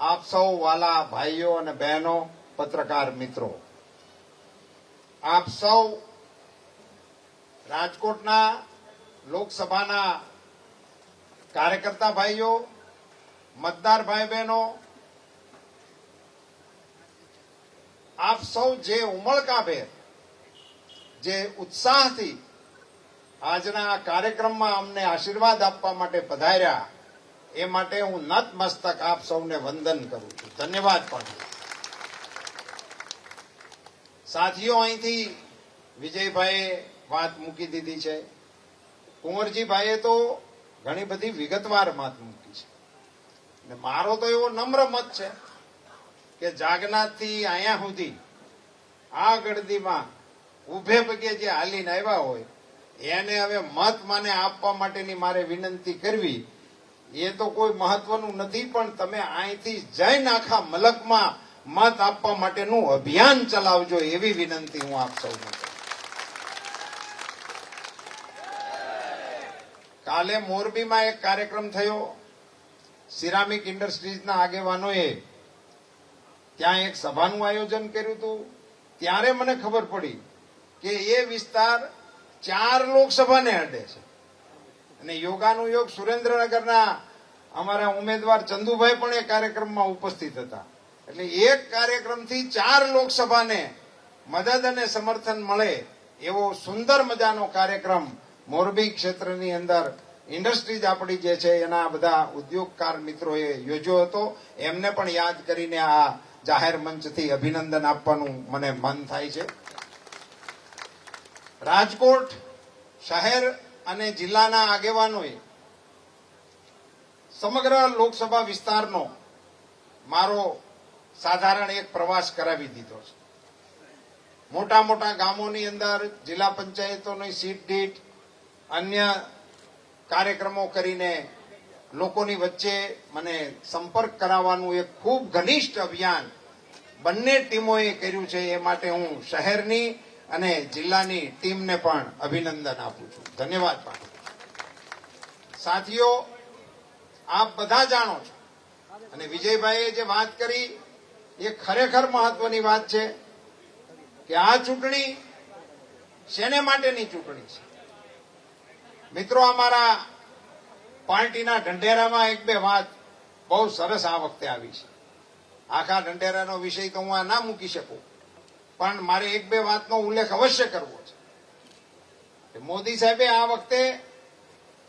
આપ સૌ વાલા ભાઈઓ અને બહેનો, પત્રકાર મિત્રો, આપ સૌ રાજકોટના લોકસભાના કાર્યકર્તા ભાઈઓ, મતદાર ભાઈ બહેનો, આપ સૌ જે ઉમળકાભેર, જે ઉત્સાહથી આજના આ કાર્યક્રમમાં અમને આશીર્વાદ આપવા માટે પધાર્યા, એ માટે હું નતમસ્તક આપ સૌને વંદન કરું છું, ધન્યવાદ પાઠવું. સાથીઓ, અહીંથી વિજયભાઈએ વાત મૂકી દીધી છે. કુંવરજીભાઈએ તો ઘણી બધી વિગતવાર વાત મૂકી છે. અને મારો તો એવો નમ્ર મત છે કે જાગનાથથી અહીંયા સુધી આ ગળદીમાં ઉભે પગે જે હાલીને આવ્યા હોય એને હવે મત મને આપવા માટેની મારે વિનંતી કરવી એ તો કોઈ મહત્વનું નથી, પણ તમે અહીંથી જઈને આખા મલકમાં મત આપવા માટેનું અભિયાન ચલાવજો એવી વિનંતી હું આપ સૌને કરું. કાલે મોરબીમાં એક કાર્યક્રમ થયો. સિરામિક ઇન્ડસ્ટ્રીઝના આગેવાનોએ ત્યાં એક સભાનું આયોજન કર્યું હતું. ત્યારે મને ખબર પડી કે એ વિસ્તાર 4 લોકસભાને અડે છે. અને યોગાનું યોગ સુરેન્દ્રનગરના અમારા ઉમેદવાર ચંદુભાઈ પણ એ કાર્યક્રમમાં ઉપસ્થિત હતા. એટલે એક કાર્યક્રમથી 4 લોકસભાને મદદ અને સમર્થન મળે એવો સુંદર મજાનો કાર્યક્રમ મોરબી ક્ષેત્રની અંદર ઇન્ડસ્ટ્રીઝ આપણી જે છે એના બધા ઉદ્યોગકાર મિત્રોએ યોજ્યો હતો. એમને પણ યાદ કરીને આ જાહેર મંચથી અભિનંદન આપવાનું મને મન થાય છે. રાજકોટ શહેર અને જિલ્લાના આગેવાનોએ સમગ્ર લોકસભા વિસ્તારનો મારો સાધારણ એક પ્રવાસ કરાવી દીધો છે. મોટા મોટા ગામોની અંદર જિલ્લા પંચાયતોની સીટ દીઠ અન્ય કાર્યક્રમો કરીને લોકોની વચ્ચે મને સંપર્ક કરાવવાનું એક ખૂબ ઘનિષ્ઠ અભિયાન બંને ટીમોએ કર્યું છે. એ માટે હું શહેરની અને જિલ્લાની ટીમને પણ અભિનંદન આપું છું, ધન્યવાદ પાઠવું. સાથીઓ, આપ બધા જાણો છો અને વિજયભાઈએ જે વાત કરી એ ખરેખર મહત્વની વાત છે કે આ ચૂંટણી શેને માટેની ચૂંટણી છે. મિત્રો, અમારા પાર્ટીના ઢંઢેરામાં 1-2 વાત બહુ સરસ આ વખતે આવી છે. આખા ઢંઢેરાનો વિષય તો હું આ ના મૂકી શકું, પણ મારે 1-2 વાતનો ઉલ્લેખ અવશ્ય કરવો છે. મોદી સાહેબે આ વખતે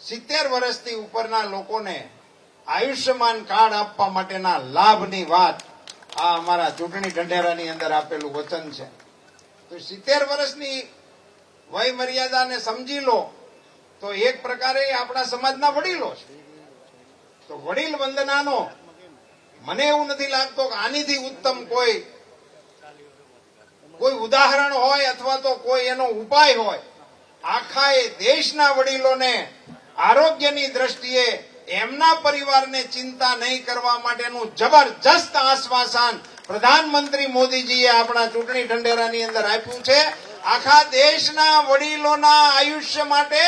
70 વર્ષથી ઉપરના લોકોને આયુષ્યમાન કાર્ડ આપવા માટેના લાભની વાત આ અમારા ચૂંટણી ઢંઢેરાની અંદર આપેલું વચન છે. તો 70 વર્ષની વય મર્યાદાને સમજી લો તો એક પ્રકારે આપણા સમાજના વડીલો છે. તો વડીલ વંદનાનો મને એવું નથી લાગતો કે આનીથી ઉત્તમ કોઈ ઉદાહરણ હોય અથવા તો કોઈ એનો ઉપાય હોય. આખા એ દેશના વડીલોને આરોગ્યની દ્રષ્ટિએ એમના પરિવારને ચિંતા નહીં કરવા માટેનું જબરજસ્ત આશ્વાસન પ્રધાનમંત્રી મોદીજીએ આપણા ચૂંટણી ઢંઢેરાની અંદર આપ્યું છે. આખા દેશના વડીલોના આયુષ્ય માટે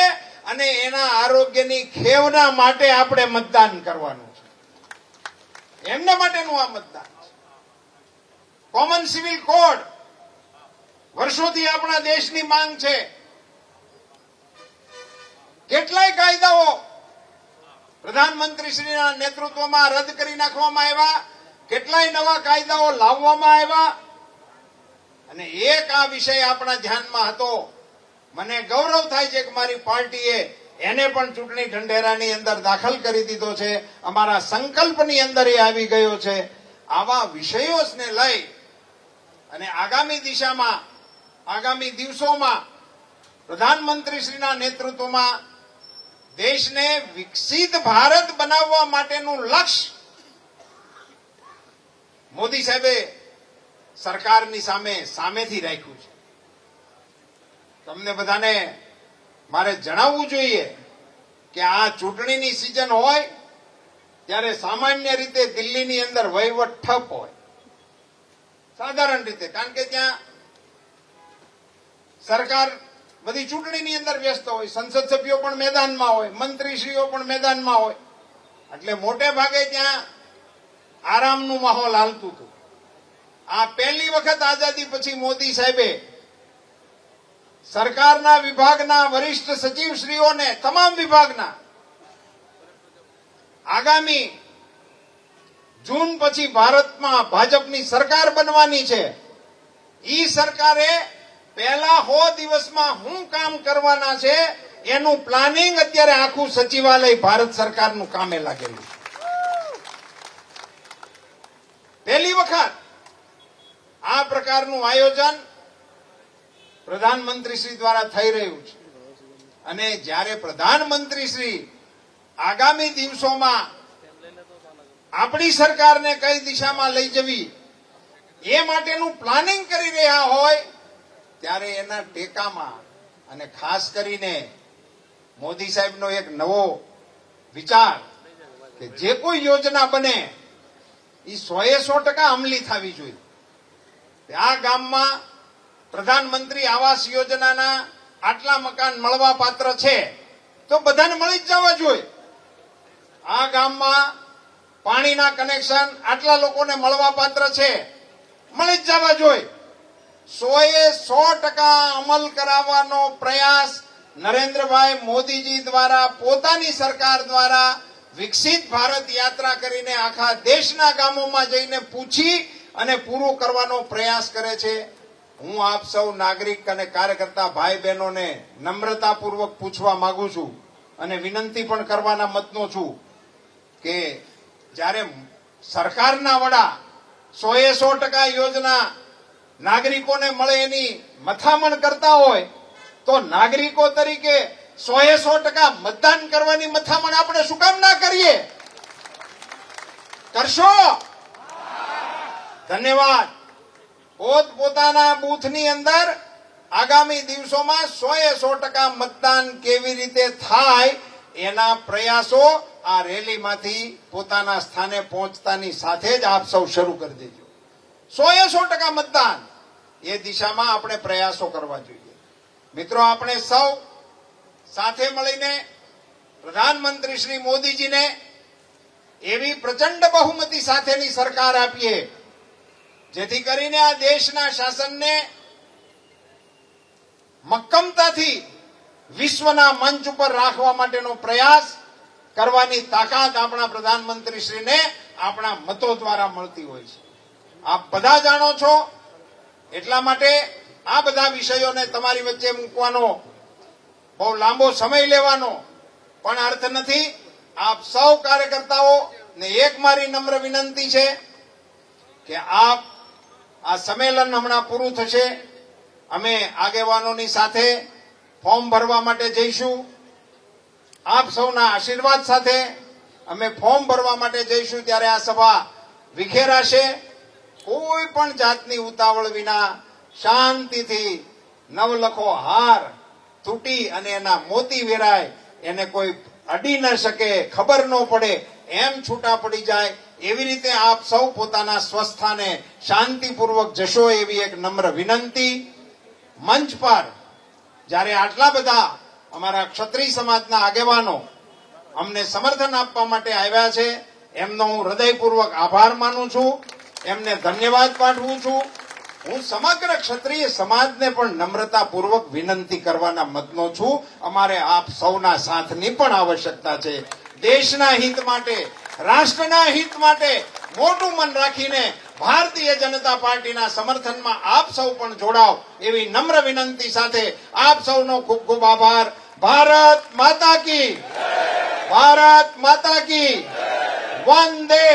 અને એના આરોગ્યની ખેવના માટે આપણે મતદાન કરવાનું છે. એમના માટેનું આ મતદાન છે. કોમન સિવિલ કોડ વર્ષોથી આપણા દેશની માંગ છે. કેટલાય કાયદાઓ પ્રધાનમંત્રીશ્રીના નેતૃત્વમાં રદ કરી નાખવામાં આવ્યા, કેટલાય નવા કાયદાઓ લાવવામાં આવ્યા. અને એક આ વિષય આપણા ધ્યાનમાં હતો. મને ગૌરવ થાય છે કે મારી પાર્ટીએ એને પણ ચૂંટણી ઢંઢેરાની અંદર દાખલ કરી દીધો છે. અમારા સંકલ્પની અંદર એ આવી ગયો છે. આવા વિષયોને લઈ અને આગામી દિશામાં, આગામી દિવસોમાં પ્રધાનમંત્રીશ્રીના નેતૃત્વમાં દેશને વિકસિત ભારત બનાવવા માટેનું લક્ષ્ય મોદી સાહેબે સરકારની સામેથી રાખ્યું છે. તમને બધાને મારે જણાવવું જોઈએ કે આ ચૂંટણીની સિઝન હોય ત્યારે સામાન્ય રીતે દિલ્હીની અંદર વહીવટ ઠપ હોય, સાધારણ રીતે, કારણ કે ત્યાં સરકાર બધી ચૂંટણીની અંદર વ્યસ્ત હોય, સંસદ સભ્યો પણ મેદાનમાં હોય, મંત્રીશ્રીઓ પણ મેદાનમાં હોય. એટલે મોટે ભાગે ત્યાં આરામનું માહોલ હાલતું હતું. આ પહેલી વખત આઝાદી પછી મોદી સાહેબે સરકારના વિભાગના વરિષ્ઠ સચિવશ્રીઓને, તમામ વિભાગના, આગામી જૂન પછી ભારતમાં ભાજપની સરકાર બનવાની છે. ઈ સરકારે પહેલા 100 દિવસમાં શું કામ કરવાના છે એનું પ્લાનિંગ અત્યારે આખું સચિવાલય ભારત સરકારનું કામે લાગેલું છે. પહેલી વખત આ પ્રકારનું આયોજન પ્રધાનમંત્રી શ્રી દ્વારા થઈ રહ્યું છે. અને જ્યારે પ્રધાનમંત્રી શ્રી આગામી દિવસોમાં આપણી સરકારને કઈ દિશામાં લઈ જવી એ માટેનું પ્લાનિંગ કરી રહ્યા હોય ત્યારે એના ટેકામાં અને ખાસ કરીને મોદી સાહેબનો એક નવો વિચાર કે જે કોઈ યોજના બને એ 100% અમલી થવી જોઈએ. આ ગામમાં પ્રધાનમંત્રી આવાસ યોજનાના આટલા મકાન મળવા પાત્ર છે તો બધાને મળી જ જવા જોઈએ. આ ગામમાં પાણીના કનેક્શન આટલા લોકોને મળવા પાત્ર છે, મળી જ જવા જોઈએ. 100% અમલ કરાવવાનો પ્રયાસ નરેન્દ્રભાઈ મોદીજી દ્વારા, પોતાની સરકાર દ્વારા વિકસિત ભારત યાત્રા કરીને આખા દેશના ગામોમાં જઈને પૂછી અને પૂરું કરવાનો પ્રયાસ કરે છે. હું આપ સૌ નાગરિક અને કાર્યકર્તા ભાઈ બહેનોને નમ્રતાપૂર્વક પૂછવા માંગુ છું અને વિનંતી પણ કરવાના મતનો છું કે જ્યારે સરકારના વડા 100% યોજના નાગરિકોને મળે એની મથામણ કરતા હોય તો નાગરિકો તરીકે 100% મતદાન કરવાની મથામણ આપણે શું કામ ના કરીએ? કરશો? ધન્યવાદ. પોતપોતાના બૂથની અંદર આગામી દિવસોમાં 100% મતદાન કેવી રીતે થાય એના પ્રયાસો આ રેલીમાંથી પોતાના સ્થાને પહોંચતાની સાથે જ આપ સૌ શરૂ કરી દેજો. 100% મતદાન એ દિશામાં આપણે પ્રયાસો કરવા જોઈએ. મિત્રો, આપણે સૌ સાથે મળીને પ્રધાનમંત્રી શ્રી મોદીજીને એવી પ્રચંડ બહુમતી સાથેની સરકાર આપીએ જેથી કરીને આ દેશના શાસનને મક્કમતાથી વિશ્વના મંચ ઉપર રાખવા માટેનો પ્રયાસ કરવાની તાકાત આપણા પ્રધાનમંત્રીશ્રીને આપણા મતો દ્વારા મળતી હોય છે. આપ બધા જાણો છો, એટલા માટે આ બધા વિષયોને તમારી વચ્ચે મૂકવાનો, બહુ લાંબો સમય લેવાનો પણ અર્થ નથી. આપ સૌ કાર્યકર્તાઓ ને એક મારી નમ્ર વિનંતી છે કે આપ આ સંમેલન હમણાં પૂરું થશે, અમે આગેવાનોની સાથે ફોર્મ ભરવા માટે જઈશું. આપ સૌના આશીર્વાદ સાથે અમે ફોર્મ ભરવા માટે જઈશું ત્યારે આ સભા વિખેરાશે. કોઈ પણ જાતની ઉતાવળ વિના શાંતિથી નવલખો હાર તૂટી અને એના મોતી વેરાય, એને કોઈ અડી ન શકે, ખબર ન પડે, એમ છૂટા પડી જાય એવી રીતે આપ સૌ પોતાના સ્વસ્થાને શાંતિપૂર્વક જશો એવી એક નમ્ર વિનંતી. મંચ પર જ્યારે આટલા બધા અમારા ક્ષત્રિય સમાજના આગેવાનો અમને સમર્થન આપવા માટે આવ્યા છે, એમનો હું હૃદયપૂર્વક આભાર માનું છું, એમને ધન્યવાદ પાઠવું છું. હું સમગ્ર ક્ષત્રિય સમાજને પણ નમ્રતાપૂર્વક વિનંતી કરવાના મતનો છું. અમારે આપ સૌના સાથની પણ આવશ્યકતા છે. દેશના હિત માટે, રાષ્ટ્રના હિત માટે મોટું મન રાખીને ભારતીય જનતા પાર્ટીના સમર્થનમાં આપ સૌ પણ જોડાવ એવી નમ્ર વિનંતી સાથે આપ સૌનો ખૂબ ખૂબ આભાર. ભારત માતા કી, ભારત માતા કી, વંદે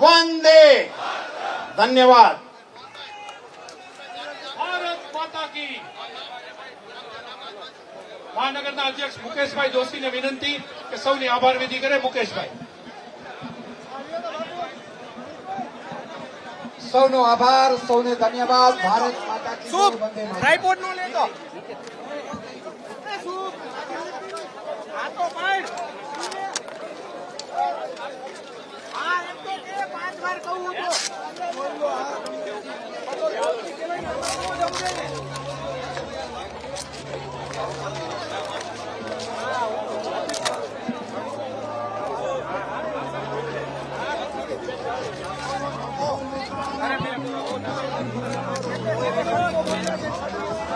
વંદે. ધન્યવાદ. ભારત માતા કી. મહાનગરના અધ્યક્ષ મુકેશભાઈ જોશીને વિનંતી કે સૌની આભાર વિધિ કરે. મુકેશભાઈ. સૌનો આભાર, સૌને ધન્યવાદ. ભારત માતા કી જય, વંદે માતરમ. ટ્રાયપોડ નો લેતો આ તો ભાઈ આ એમ તો કે 5 વાર કહું તો